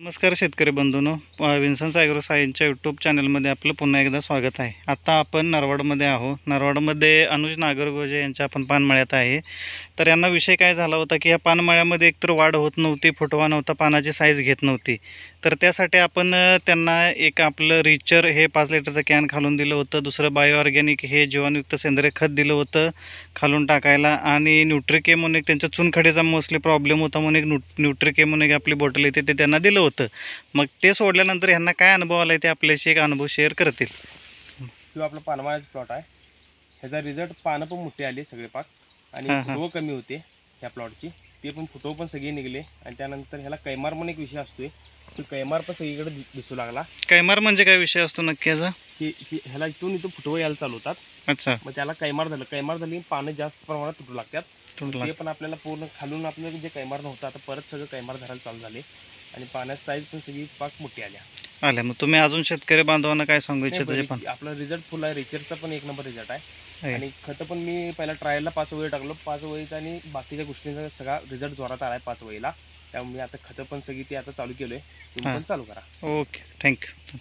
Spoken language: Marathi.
नमस्कार शेतकरी बंधूंनो, विन्सन्स ॲग्रो सायन्सच्या यूट्यूब चॅनलमध्ये आपलं पुन्हा एकदा स्वागत आहे. आता आपण नरवाडमध्ये आहोत. नरवाडमध्ये अनुज नागरगोजे यांच्या आपण पानमळ्यात आहे. तर यांना विषय काय झाला होता की या पानमळ्यामध्ये एकतर वाढ होत नव्हती, फुटवा नव्हता, पानाची साईज घेत नव्हती. तर त्यासाठी आपण त्यांना एक आपलं रिचर हे 5 लिटरचं कॅन खालून दिलं होतं. दुसरं बायो ऑर्गॅनिक हे जीवाणुयुक्त सेंद्रिय खत दिलं होतं खालून टाकायला. आणि न्यूट्रिके म्हणून एक त्यांच्या चुनखडीचा मोस्टली प्रॉब्लेम होता म्हणून एक न्यूट्रिके म्हणून एक आपली बॉटल येते ते त्यांना दिलं होतं. मग ते सोडल्यानंतर ह्यांना काय अनुभव आला ते आपल्याशी एक अनुभव शेअर करतील. किंवा आपला पानमळ्याचा प्लॉट आहे. ह्याचा रिझल्ट पानं पण मोठे आले सगळे पाक आणि फुटवं कमी होते ह्या प्लॉटची. ते पण फुटवं पण सगळे निघले. आणि त्यानंतर ह्याला कैमार म्हणून एक विषय असतोय की कैमार पण सगळीकडे दिसू लागला. कैमार म्हणजे काय विषय असतो नक्की याचा? की ह्याला इथून फुटवं यायला चालू होतात. अच्छा, मग त्याला कैमार झालं. कैमार झाली पानं जास्त प्रमाणात तुटू लागतात. ते पण आपल्याला पूर्ण खालून आपल्याला जे कैमार नव्हतं आता परत सगळं कैमार धरायला चालू झाले आणि पाण्याची साईज पण सगळी पाक मोठी आल्या. मग तुम्ही अजून शेतकरी बांधवांना काय सांगू इच्छिता? पण आपला रिझल्ट फुल आहे. रिचरचा पण 1 नंबर रिझल्ट आहे. आणि खतं पण मी पहिला ट्रायलला 5 वेळी टाकलो. 5 वेळीचा आणि बाकीच्या गोष्टींचा सगळा रिझल्ट जोरात आला आहे 5 वेळीला. त्यामुळे आता खतं पण सगळी ती आता चालू केलोय. तुम्ही पण चालू करा. Okay, thank you.